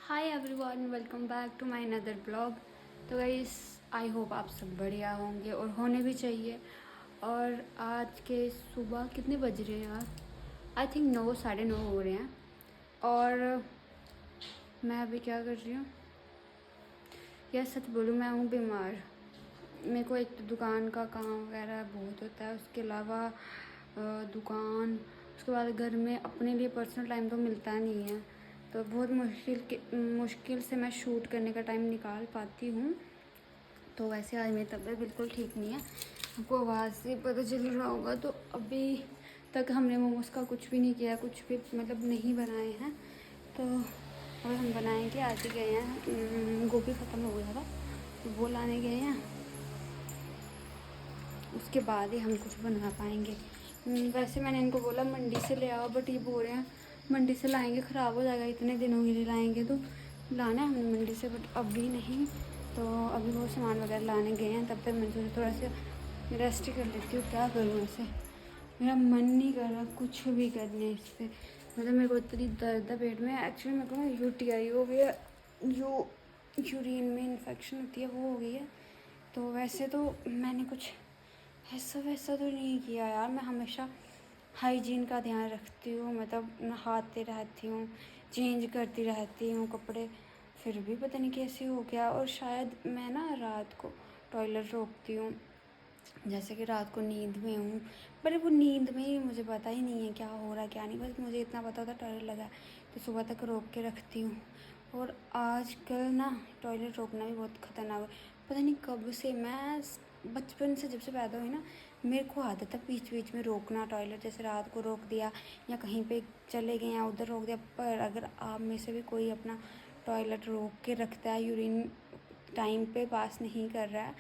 Hi everyone, welcome back to my another blog. तो guys, I hope आप सब बढ़िया होंगे और होने भी चाहिए। और आज के सुबह कितने बज रहे हैं यार? आई थिंक 9, 9:30 हो रहे हैं। और मैं अभी क्या कर रही हूँ यार? सच बोलूँ, मैं हूँ बीमार। मेरे को एक तो दुकान का काम वगैरह बहुत होता है, उसके अलावा दुकान, उसके बाद घर में अपने लिए पर्सनल टाइम तो मिलता नहीं है। तो बहुत मुश्किल से मैं शूट करने का टाइम निकाल पाती हूँ। तो वैसे आज मेरी तबीयत बिल्कुल ठीक नहीं है, आपको आवाज़ से पता चल रहा होगा। तो अभी तक हमने मोमोज़ का कुछ भी नहीं किया, कुछ भी मतलब नहीं बनाए हैं। तो अब हम बनाएंगे। आज ही गए हैं, गोभी ख़त्म हो गया था तो वो लाने गए हैं, उसके बाद ही हम कुछ बना पाएंगे। वैसे मैंने इनको बोला मंडी से ले आओ, बट ये बोल रहे हैं मंडी से लाएंगे ख़राब हो जाएगा, इतने दिनों के लिए लाएंगे। तो लाना है हमने मंडी से, बट अभी नहीं। तो अभी वो सामान वगैरह लाने गए हैं, तब तक मैं सोचा थोड़ा सा रेस्ट ही कर लेती हूँ। क्या करूँ ऐसे, मेरा मन नहीं कर रहा कुछ भी करने से। मतलब मेरे को इतनी दर्द है पेट में। एक्चुअली मेरे को ना UTI हो गया, जो यूरिन में इन्फेक्शन होती है वो हो गई है। तो वैसे तो मैंने कुछ ऐसा वैसा तो नहीं किया यार। मैं हमेशा हाइजीन का ध्यान रखती हूँ, मतलब नहाती रहती हूँ, चेंज करती रहती हूँ कपड़े। फिर भी पता नहीं कैसे हो गया। और शायद मैं ना रात को टॉयलेट रोकती हूँ, जैसे कि रात को नींद में हूँ, पर वो नींद में ही मुझे पता ही नहीं है क्या हो रहा है क्या नहीं। बस मुझे इतना पता होता टॉयलेट लगा है तो सुबह तक रोक के रखती हूँ। और आजकल ना टॉयलेट रोकना भी बहुत ख़तरनाक है। पता नहीं कब से, मैं बचपन से जब से पैदा हुई ना, मेरे को आदत है बीच बीच में रोकना टॉयलेट। जैसे रात को रोक दिया या कहीं पे चले गए या उधर रोक दिया। पर अगर आप में से भी कोई अपना टॉयलेट रोक के रखता है, यूरिन टाइम पे पास नहीं कर रहा है,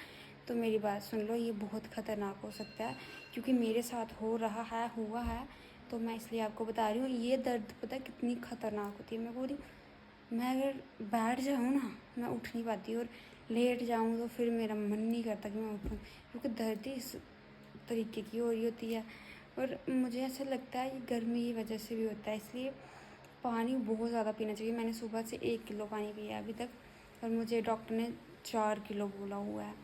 तो मेरी बात सुन लो, ये बहुत ख़तरनाक हो सकता है। क्योंकि मेरे साथ हो रहा है, हुआ है। तो मैं इसलिए आपको बता रही हूँ, ये दर्द पता है कितनी ख़तरनाक होती है। मैं बोल रही हूँ, मैं अगर बैठ जाऊँ ना, मैं उठ नहीं पाती। और लेट जाऊँ तो फिर मेरा मन नहीं करता कि मैं उठूँ, क्योंकि दर्द ही इस तरीके की हो रही होती है। और मुझे ऐसा लगता है ये गर्मी की वजह से भी होता है। इसलिए पानी बहुत ज़्यादा पीना चाहिए। मैंने सुबह से 1 किलो पानी पिया अभी तक, और मुझे डॉक्टर ने 4 किलो बोला हुआ है।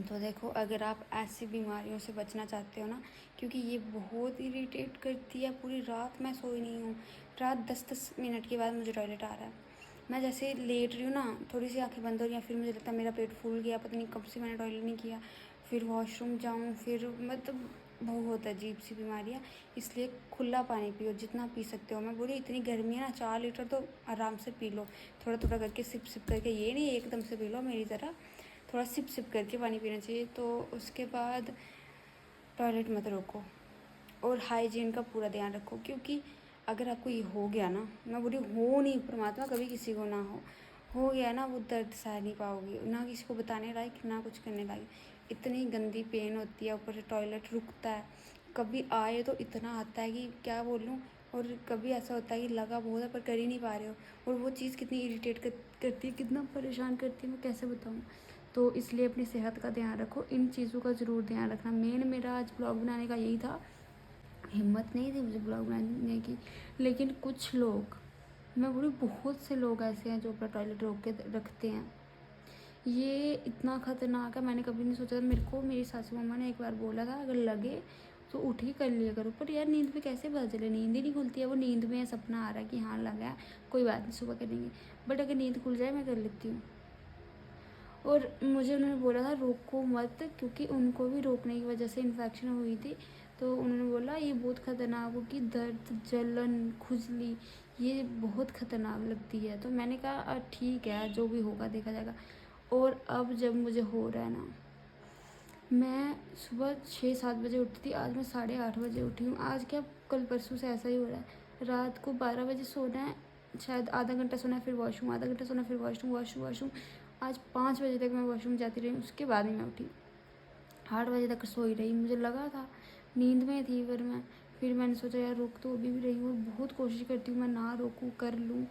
तो देखो, अगर आप ऐसी बीमारियों से बचना चाहते हो ना, क्योंकि ये बहुत इरिटेट करती है। पूरी रात मैं सोई नहीं हूँ। रात 10-10 मिनट के बाद मुझे टॉयलेट आ रहा है। मैं जैसे लेट रही हूँ ना, थोड़ी सी आंखें बंद हो रही हैं, फिर मुझे लगता है मेरा पेट फूल गया, पता नहीं कब से मैंने टॉयलेट नहीं किया। फिर वॉशरूम जाऊँ, फिर मतलब बहुत अजीब सी बीमारी है। इसलिए खुला पानी पियो, जितना पी सकते हो। मैं बोली इतनी गर्मी है ना, 4 लीटर तो आराम से पी लो, थोड़ा थोड़ा करके, सिप सिप करके। ये नहीं एकदम से पी लो मेरी तरह, थोड़ा सिप सिप करके पानी पीना चाहिए। तो उसके बाद टॉयलेट मत रोको और हाइजीन का पूरा ध्यान रखो। क्योंकि अगर आपको ये हो गया ना, मैं बोली हो नहीं, परमात्मा कभी किसी को ना हो गया ना, वो दर्द सह नहीं पाओगे, ना किसी को बताने लायक, ना कुछ करने लायक। इतनी गंदी पेन होती है, ऊपर से टॉयलेट रुकता है। कभी आए तो इतना आता है कि क्या बोलूँ। और कभी ऐसा होता है कि लगा बहुत है पर कर ही नहीं पा रहे हो। और वो चीज़ कितनी इरिटेट करती है, कितना परेशान करती है, मैं कैसे बताऊँ। तो इसलिए अपनी सेहत का ध्यान रखो, इन चीज़ों का ज़रूर ध्यान रखना। मेन मेरा आज ब्लॉग बनाने का यही था। हिम्मत नहीं थी मुझे ब्लॉग बनाने की, लेकिन कुछ लोग, मैं बोली बहुत से लोग ऐसे हैं जो अपना टॉयलेट रोक के रखते हैं। ये इतना ख़तरनाक है, मैंने कभी नहीं सोचा था। मेरे को मेरी सासू मम्मा ने एक बार बोला था, अगर लगे तो उठ ही कर लिया करो। पर यार नींद में कैसे पता चले, नींद ही नहीं खुलती है। वो नींद में सपना आ रहा है कि हाँ लगा है, कोई बात नहीं सुबह करेंगे। बट अगर नींद खुल जाए मैं कर लेती हूँ। और मुझे उन्होंने बोला था रोको मत, क्योंकि उनको भी रोकने की वजह से इन्फेक्शन हुई थी। तो उन्होंने बोला ये बहुत ख़तरनाक होगी, दर्द, जलन, खुजली, ये बहुत ख़तरनाक लगती है। तो मैंने कहा ठीक है, जो भी होगा देखा जाएगा। और अब जब मुझे हो रहा है ना, मैं सुबह 6-7 बजे उठती थी, आज मैं 8:30 बजे उठी हूँ। आज क्या, कल परसों से ऐसा ही हो रहा है। रात को 12 बजे सोना है, शायद आधा घंटा सोना है, फिर वॉशरूम, आधा घंटा सोना, फिर वॉशरूम वॉशरूम वॉशरूम। आज 5 बजे तक मैं वॉशरूम जाती रही, उसके बाद ही मैं उठी। 8 बजे तक सोई रही, मुझे लगा था नींद में थी। फिर मैंने सोचा यार रोक तो अभी भी रही हूँ, बहुत कोशिश करती हूँ मैं ना रोकूँ, कर लूँ,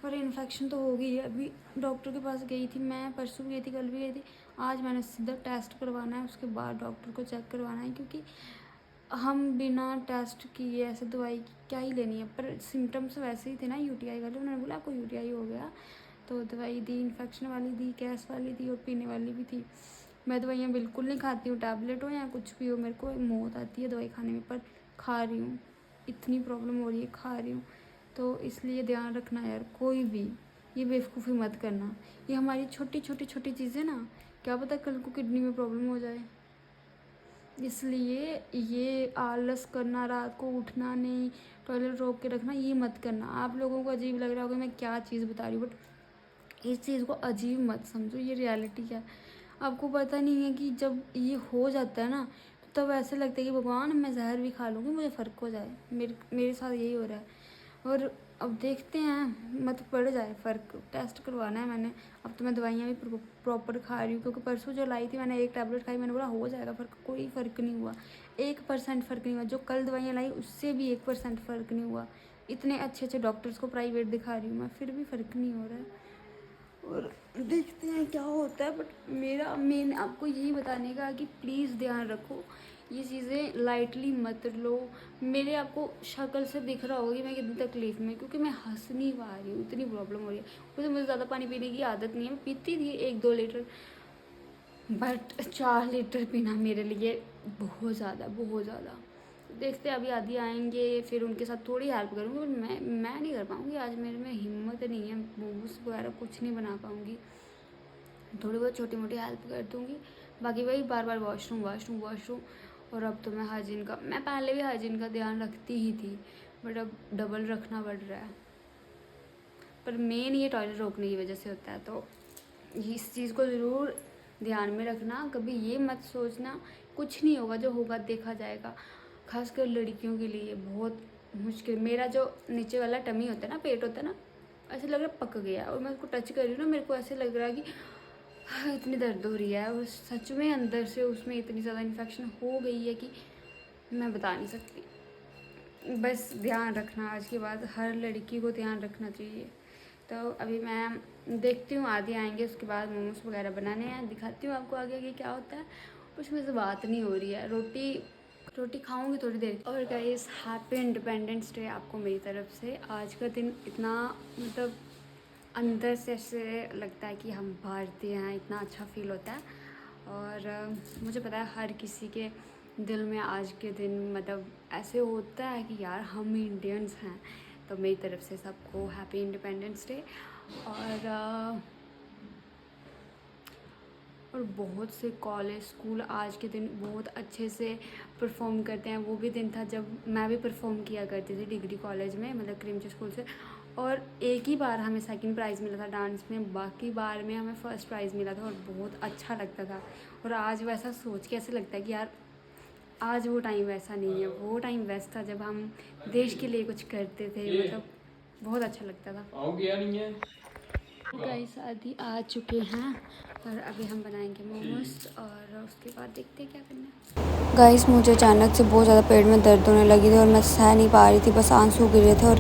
पर इन्फेक्शन तो हो गई है। अभी डॉक्टर के पास गई थी मैं, परसों भी गई थी, कल भी गई थी। आज मैंने सीधा टेस्ट करवाना है, उसके बाद डॉक्टर को चेक करवाना है। क्योंकि हम बिना टेस्ट किए ऐसे दवाई क्या ही लेनी है, पर सिम्टम्स वैसे ही थे ना यूटीआई वाले। उन्होंने बोला आपको यूटीआई हो गया, तो दवाई दी, इन्फेक्शन वाली दी, गैस वाली दी और पीने वाली भी थी। मैं दवाइयाँ बिल्कुल नहीं खाती हूँ, टैबलेट हो या कुछ भी हो, मेरे को मौत आती है दवाई खाने में, पर खा रही हूँ, इतनी प्रॉब्लम हो रही है, खा रही हूँ। तो इसलिए ध्यान रखना यार, कोई भी ये बेवकूफ़ी मत करना। ये हमारी छोटी छोटी चीज़ें ना, क्या पता कल को किडनी में प्रॉब्लम हो जाए। इसलिए ये आलस करना, रात को उठना नहीं, टॉयलेट रोक के रखना, ये मत करना। आप लोगों को अजीब लग रहा होगा मैं क्या चीज़ बता रही हूँ, बट इस चीज़ को अजीब मत समझो, ये रियलिटी है। आपको पता नहीं है कि जब ये हो जाता है ना, तो तब ऐसे लगता है कि भगवान मैं जहर भी खा लूँगी, मुझे फ़र्क हो जाए। मेरे साथ यही हो रहा है। और अब देखते हैं, मत पड़ जाए फ़र्क, टेस्ट करवाना है मैंने। अब तो मैं दवाइयाँ भी प्रॉपर खा रही हूँ, क्योंकि परसों जो लाई थी मैंने, एक टैबलेट खाई, मैंने बोला हो जाएगा फ़र्क, कोई फ़र्क नहीं हुआ, 1% फ़र्क नहीं हुआ। जो कल दवाइयाँ लाई उससे भी 1% फ़र्क नहीं हुआ। इतने अच्छे अच्छे डॉक्टर्स को प्राइवेट दिखा रही हूँ मैं, फिर भी फ़र्क नहीं हो रहा है। और देखते हैं क्या होता है, बट मेरा मेन आपको यही बताने का कि प्लीज़ ध्यान रखो, ये चीज़ें लाइटली मत लो। मेरे आपको शक्ल से दिख रहा होगा कि मैं कितनी तकलीफ़ में, क्योंकि मैं हंस नहीं पा रही हूँ, इतनी प्रॉब्लम हो रही है। वैसे मुझे ज़्यादा पानी पीने की आदत नहीं है, मैं पीती थी 1-2 लीटर, बट 4 लीटर पीना मेरे लिए बहुत ज़्यादा। देखते अभी आदि आएंगे, फिर उनके साथ थोड़ी हेल्प करूँगी, बट मैं नहीं कर पाऊँगी आज, मेरे में हिम्मत नहीं है, मोमोज वगैरह कुछ नहीं बना पाऊँगी। थोड़ी बहुत छोटी मोटी हेल्प कर दूँगी, बाकी वही बार वॉशरूम। और अब तो मैं पहले भी हाइजीन का ध्यान रखती ही थी, बट अब डबल रखना पड़ रहा है। पर मेन ये टॉयलेट रोकने की वजह से होता है, तो इस चीज़ को ज़रूर ध्यान में रखना। कभी ये मत सोचना कुछ नहीं होगा, जो होगा देखा जाएगा। खासकर लड़कियों के लिए बहुत मुश्किल। मेरा जो नीचे वाला टमी होता है ना, पेट होता है ना, ऐसे लग रहा है पक गया, और मैं उसको टच कर रही हूँ ना, मेरे को ऐसे लग रहा है कि इतनी दर्द हो रही है, और सच में अंदर से उसमें इतनी ज़्यादा इन्फेक्शन हो गई है कि मैं बता नहीं सकती। बस ध्यान रखना, आज के बाद हर लड़की को ध्यान रखना चाहिए। तो अभी मैं देखती हूँ, आदि आएंगे, उसके बाद मोमोज वगैरह बनाने हैं, दिखाती हूँ आपको आगे क्या होता है। उसमें से बात नहीं हो रही है, रोटी खाऊंगी थोड़ी देर। और गाइस, हैप्पी इंडिपेंडेंस डे आपको मेरी तरफ से। आज का दिन इतना मतलब अंदर से ऐसे लगता है कि हम भारतीय हैं, इतना अच्छा फील होता है। और मुझे पता है हर किसी के दिल में आज के दिन मतलब ऐसे होता है कि यार हम इंडियंस हैं। तो मेरी तरफ से सबको हैप्पी इंडिपेंडेंस डे। और बहुत से कॉलेज स्कूल आज के दिन बहुत अच्छे से परफॉर्म करते हैं। वो भी दिन था जब मैं भी परफॉर्म किया करती थी डिग्री कॉलेज में, मतलब क्रिमची स्कूल से। और एक ही बार हमें सेकंड प्राइज़ मिला था डांस में, बाकी बार में हमें फर्स्ट प्राइज़ मिला था, और बहुत अच्छा लगता था। और आज वैसा सोच के ऐसे लगता है कि यार आज वो टाइम वैसा नहीं है, वो टाइम बेस्ट था जब हम देश के लिए कुछ करते थे, मतलब बहुत अच्छा लगता था। गाइस आदि आ चुके हैं, और अभी हम बनाएंगे मोमोज, और उसके बाद देखते हैं क्या करना है। गाइस, मुझे अचानक से बहुत ज़्यादा पेट में दर्द होने लगी थी, और मैं सह नहीं पा रही थी, बस आंसू गिर रहे थे। और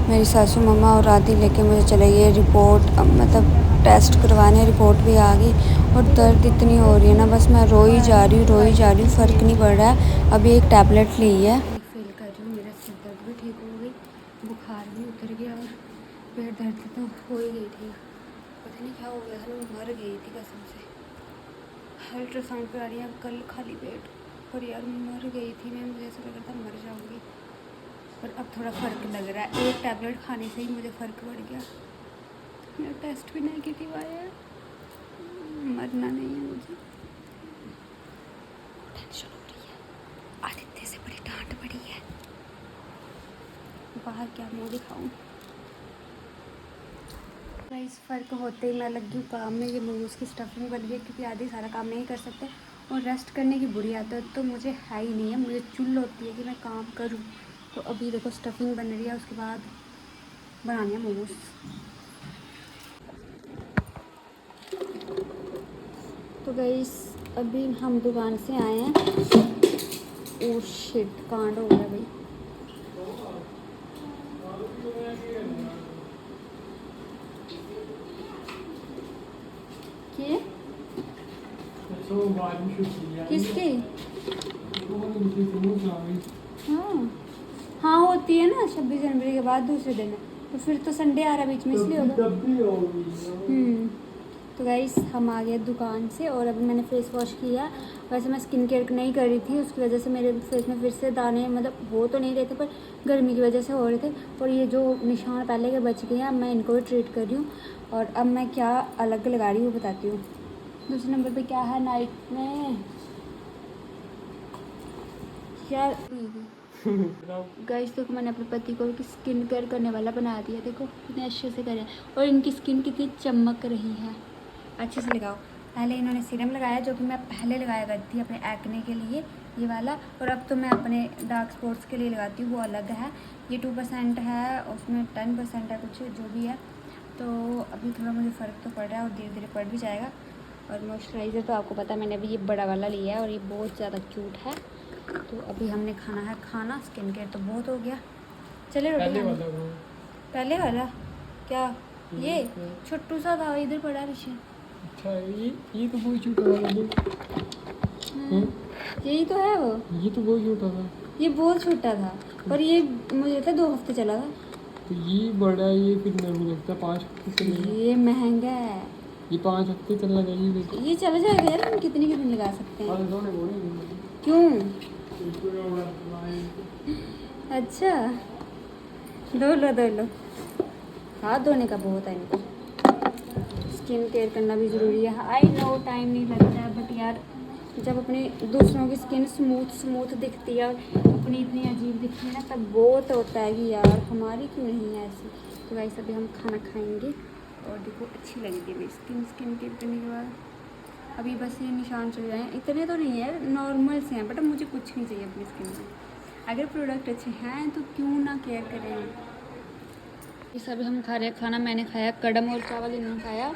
मेरी सासू मम्मा और आदि लेके मुझे चले गए रिपोर्ट, मतलब टेस्ट करवाने। रिपोर्ट भी आ गई, और दर्द इतनी हो रही है ना, बस मैं रोई जा रही हूँ, फ़र्क नहीं पड़ रहा है। अभी एक टैबलेट ली है, फील कर रही हूँ, मेरा सिर दर्द भी ठीक हो गई, बुखार भी उतर गया, और पेट दर्द तो हो ही गई थी। पता नहीं क्या हो गया था, मैं मर गई थी कसम से। अल्ट्रासाउंड करा रही है कल खाली पेट, पर यार मर गई थी मैं, मुझे ऐसा लग रहा था मर जाऊंगी। पर अब थोड़ा फ़र्क लग रहा है, एक टैबलेट खाने से ही मुझे फ़र्क पड़ गया। मेरा टेस्ट भी नेगेटिव आया है, मरना नहीं है मुझे। टेंशन हो रही है, आदित्य से बड़ी डांट पड़ी है, बाहर क्या मुँह दिखाऊं। इस फ़र्क होते ही मैं लगी हूँ काम में, ये मोमोज की स्टफिंग बन गई, क्योंकि आदि सारा काम नहीं कर सकते, और रेस्ट करने की बुरी आदत तो मुझे है ही नहीं है। मुझे चुल होती है कि मैं काम करूँ। तो अभी देखो स्टफिंग बन रही है, उसके बाद बनाने हैं मोमोज। तो गाइस अभी हम दुकान से आए हैं। ओह शिट, कांड हो गया भाई। किसकी? हाँ हाँ होती है ना 26 जनवरी के बाद दूसरे दिन है, तो फिर तो संडे आ रहा बीच में इसलिए होगा। तो गाइस हम आ गए दुकान से और अभी मैंने फेस वॉश किया। वैसे मैं स्किन केयर नहीं कर रही थी, उसकी वजह से मेरे फेस में फिर से दाने मतलब हो तो नहीं रहे थे पर गर्मी की वजह से हो रहे थे। और ये जो निशान पहले के बच गए हैं अब मैं इनको भी ट्रीट कर रही हूँ। और अब मैं क्या अलग लगा रही हूँ बताती हूँ। दूसरे नंबर पर क्या है नाइट में यार गाइस देखो मैंने अपने पति को स्किन केयर करने वाला बना दिया। देखो कितने अच्छे से करें और इनकी स्किन कितनी चमक रही है। अच्छे से लगाओ। पहले इन्होंने सीरम लगाया जो कि मैं पहले लगाया करती थी अपने एक्ने के लिए ये वाला, और अब तो मैं अपने डार्क स्पॉट्स के लिए लगाती हूँ, वो अलग है। ये 2% है, उसमें 10% है कुछ जो भी है। तो अभी थोड़ा मुझे फ़र्क तो पड़ रहा है और धीरे धीरे पड़ भी जाएगा। और मॉइस्चराइज़र तो आपको पता है मैंने अभी ये बड़ा वाला लिया है और ये बहुत ज़्यादा क्यूट है। तो अभी हमने खाना है खाना, स्किन केयर तो बहुत हो गया। चले रोटी पहले वाला क्या ये छोटू सा था इधर पड़ा ऋषि। अच्छा ये तो बहुत छोटा था। यही तो है वो। ये तो बहुत छोटा था। ये बहुत छोटा था और ये मुझे लगता है 2 हफ्ते चला था। तो ये बड़ा है, ये फिर मेरे को लगता है 5 हफ्ते चलेगा। ये महंगा है। ये 5 हफ्ते चलना चाहिए। ये चला जाएगा यार, हम कितनी कितनी लगा सकते हैं। क्यों? अच्छा धो लो। हाथ धोने का बहुत है इनको। स्किन केयर करना भी ज़रूरी है। आई नो टाइम नहीं लगता है बट यार जब अपने दूसरों की स्किन स्मूथ दिखती है और अपनी इतनी अजीब दिखती है ना तब बहुत होता है कि यार हमारी क्यों नहीं है ऐसी। तो वैसे अभी हम खाना खाएंगे और देखो अच्छी लगेगी मेरी स्किन केयर करने के बाद। अभी बस ये निशान चले जाए, इतने तो नहीं है नॉर्मल से हैं बट मुझे कुछ नहीं चाहिए अपनी स्किन में। अगर प्रोडक्ट अच्छे हैं तो क्यों ना केयर करें। ये सब हम खा रहे हैं खाना। मैंने खाया कड़म और चावल, इन्होंने खाया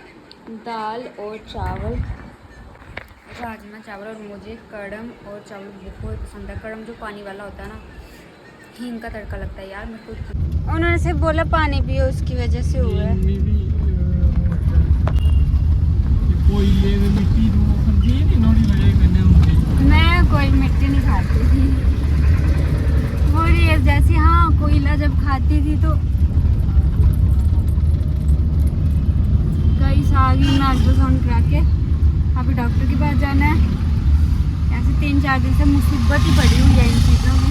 दाल और चावल, राजमा चावल। और मुझे कड़म और चावल बहुत पसंद है। कड़म जो पानी वाला होता है ना, हींग का तड़का लगता है यार मेरे को। उन्होंने सिर्फ बोला पानी पियो उसकी वजह से हुआ है। मैं कोई मिट्टी नहीं खाती थी वो ये जैसी, हाँ कोयला जब खाती थी तो कई सारी में अल्ट्रासाउंड करा के अभी डॉक्टर के पास जाना है। ऐसे 3-4 दिन से मुसीबत ही पड़ी हुई है इन चीज़ों की।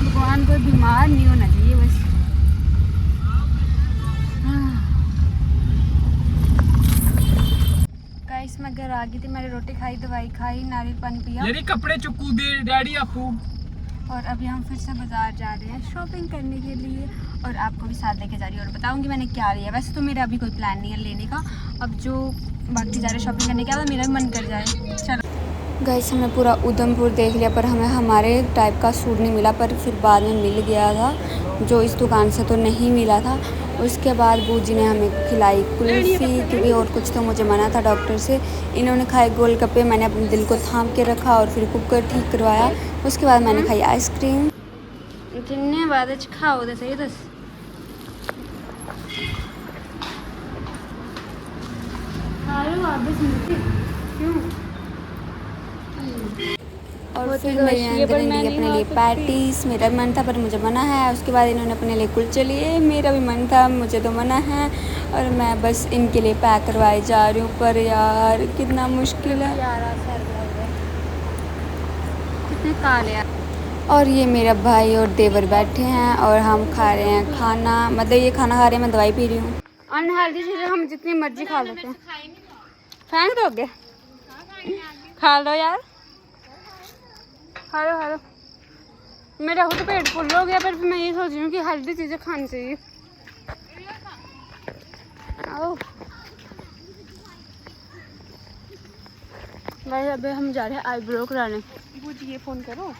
भगवान कोई बीमार नहीं होना चाहिए बस। गाइस मैं घर आ गई थी, मैंने रोटी खाई, दवाई खाई, नारियल पानी पिया। यार कपड़े चुकू दे डैडी आपको। और अभी हम फिर से बाजार जा रहे हैं शॉपिंग करने के लिए और आपको भी साथ लेके जा रही हूँ और बताऊंगी मैंने क्या लिया। वैसे तो मेरा अभी कोई प्लान नहीं है लेने का, अब जो बाकी जा रहे शॉपिंग करने के बाद मेरा भी मन कर जाए। चलो गाइस हमने पूरा उधमपुर देख लिया पर हमें हमारे टाइप का सूट नहीं मिला, पर फिर बाद में मिल गया था जो इस दुकान से तो नहीं मिला था। उसके बाद बूजी ने हमें खिलाई कुल्फ़ी क्योंकि और कुछ तो मुझे मना था डॉक्टर से। इन्होंने खाए गोलगप्पे, मैंने अपने दिल को थाम के रखा और फिर कुकर ठीक करवाया। उसके बाद मैंने खाई आइसक्रीम। जिन्ने बाद खाओ तो सही दस क्यों। और फिर मेरे अंदर लिए अपने लिए पैटीज, मेरा भी मन था पर मुझे मना है। उसके बाद इन्होंने अपने लिए कुलचे लिए, मेरा भी मन था मुझे तो मना है और मैं बस इनके लिए पैक करवाई जा रही हूँ। पर यार कितना मुश्किल है, कितने काले। और ये मेरा भाई और देवर बैठे हैं और हम खा रहे हैं खाना, मतलब ये खाना खा रहे हैं, मैं दवाई पी रही हूँ। अनहेल्दी चीज़ें हम जितनी मर्जी खा लेते हैं। फेंक दोगे? खा लो यार, खा लो। मेरा खुद पेट फुल हो गया पर मैं ये सोच रही हूँ कि हेल्दी चीज़ें खानी चाहिए। आओ भाई अभी हम जा रहे हैं आईब्रो कराने। ये फ़ोन करो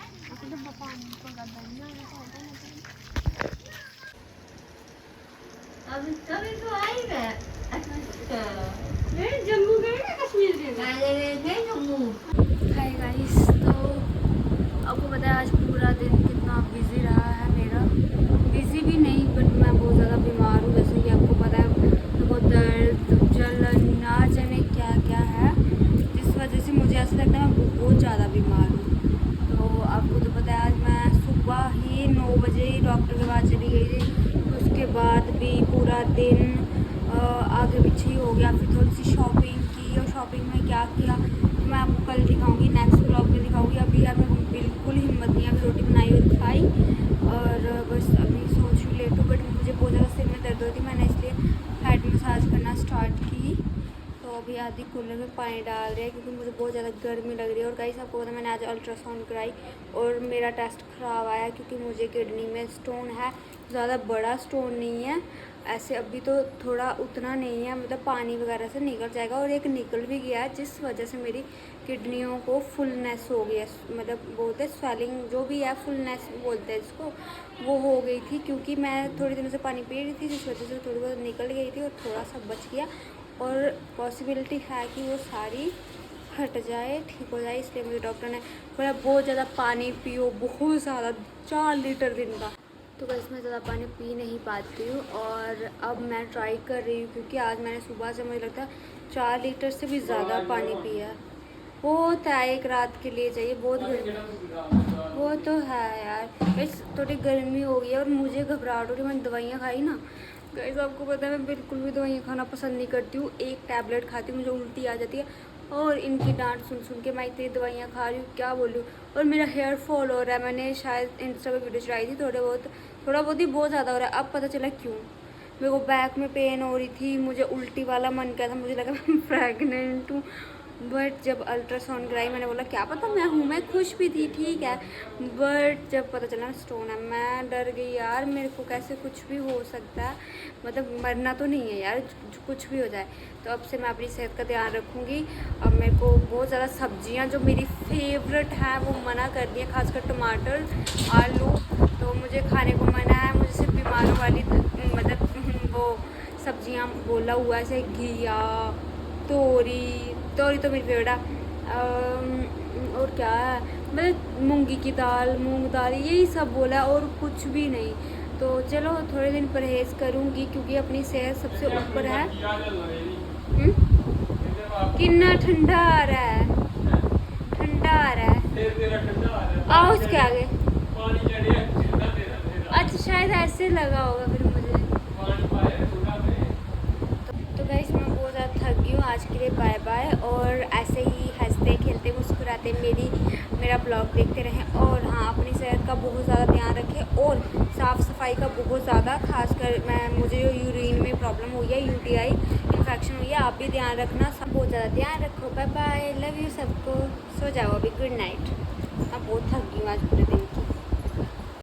अभी तो आई है। जम्मू गए ना, कश्मीर गए जम्मू। हाय गाइस, तो आपको पता है आज पूरा दिन कितना बिजी रहा है मेरा। बिजी भी नहीं बट मैं बहुत ज़्यादा बीमार हूँ, जैसे कि आपको पता है बहुत दर्द जलन ना जाने क्या क्या है, जिस वजह से मुझे ऐसा लगता है मैं बहुत ज़्यादा बीमार हूँ। तो पूरा दिन आगे पीछे ही हो गया। फिर थोड़ी सी शॉपिंग की, और शॉपिंग में क्या किया तो मैं आपको कल दिखाऊंगी, नेक्स्ट व्लॉग में दिखाऊंगी। अभी यार मेरे को बिल्कुल हिम्मत नहीं है, अभी रोटी बनाई और खाई और बस अभी सोच रही लेट हूँ। बट मुझे बहुत ज़्यादा सिर में दर्द होती, मैंने इसलिए हेड मसाज करना स्टार्ट की। तो अभी आधी कूलर में पानी डाल रहे हैं क्योंकि मुझे बहुत ज़्यादा गर्मी लग रही है। और गाइस आपको पता है मैंने आज अल्ट्रासाउंड कराई और मेरा टेस्ट ख़राब आया क्योंकि मुझे किडनी में स्टोन है। ज़्यादा बड़ा स्टोन नहीं है, ऐसे अभी तो थोड़ा उतना नहीं है, मतलब पानी वगैरह से निकल जाएगा। और एक निकल भी गया है जिस वजह से मेरी किडनियों को फुलनेस हो गई है, मतलब बोलते हैं स्वेलिंग जो भी है, फुलनेस बोलते हैं इसको, वो हो गई थी क्योंकि मैं थोड़ी दिनों से पानी पी रही थी जिस वजह से थोड़ी बहुत निकल गई थी और थोड़ा सा बच गया। और पॉसिबिलिटी है कि वो सारी हट जाए, ठीक हो जाए। इसलिए मुझे डॉक्टर ने बोला बहुत ज़्यादा पानी पियो, बहुत ज़्यादा, 4 लीटर दिन का। तो बस मैं ज़्यादा पानी पी नहीं पाती हूँ और अब मैं ट्राई कर रही हूँ क्योंकि आज मैंने सुबह से मुझे लगता है 4 लीटर से भी ज़्यादा पानी पिया है। बहुत है, एक रात के लिए चाहिए, बहुत गर्मी, वो तो है यार। बस थोड़ी गर्मी हो गई है और मुझे घबराहट हो रही है, मैंने दवाइयाँ खाई ना। गाइस आपको पता है मैं बिल्कुल भी दवाइयाँ खाना पसंद नहीं करती हूँ, एक टैबलेट खाती हूँ मुझे उल्टी आ जाती है और इनकी डांट सुन सुन के मैं इतनी दवाइयाँ खा रही हूँ, क्या बोलूँ। और मेरा हेयर फॉल हो रहा है, मैंने शायद इंस्टा पे वीडियो चलाई थी, थोड़ा बहुत ही बहुत ज़्यादा हो रहा है। अब पता चला क्यों। मेरे को बैक में पेन हो रही थी, मुझे उल्टी वाला मन किया था, मुझे लगा मैं प्रेग्नेंट हूँ। बट जब अल्ट्रासाउंड कराई मैंने बोला क्या पता मैं हूँ, मैं खुश भी थी, ठीक है। बट जब पता चला स्टोन है, मैं डर गई यार, मेरे को कैसे कुछ भी हो सकता है, मतलब मरना तो नहीं है यार, कुछ भी हो जाए। तो अब से मैं अपनी सेहत का ध्यान रखूँगी। अब मेरे को बहुत ज़्यादा सब्जियां जो मेरी फेवरेट हैं वो मना कर दी है, खासकर टमाटर, आलू, तो मुझे खाने को मना है। मुझे सिर्फ बीमारों वाली मतलब वो सब्जियां बोला हुआ है, जैसे घिया, तोरी तो मेरी फेवरेट है। और क्या है, मतलब मूंगी की दाल, मूंग दाल, यही सब बोला है और कुछ भी नहीं। तो चलो थोड़े दिन परहेज़ करूँगी क्योंकि अपनी सेहत सबसे ऊपर है। कितना ठंडा आ रहा है, ठंडा आ रहा है, आओ उसके आगे। अच्छा शायद ऐसे लगा होगा फिर मुझे। तो गाइस मैं बहुत ज़्यादा थक गई हूँ आज के लिए, बाय बाय। और ऐसे ही हंसते खेलते मुस्कुराते मेरा ब्लॉग देखते रहें। और हाँ, अपनी सेहत का बहुत ज़्यादा ध्यान रखें और साफ़ सफाई का बहुत ज़्यादा, खासकर मुझे जो यूरिन में प्रॉब्लम हुई है, यूटीआई इन्फेक्शन हुई है, आप भी ध्यान रखना, सब बहुत ज़्यादा ध्यान रखो। बाय बाय, लव यू सबको, सो जाओ अभी, गुड नाइट। मैं बहुत थक गई हूँ आज पूरे दिन।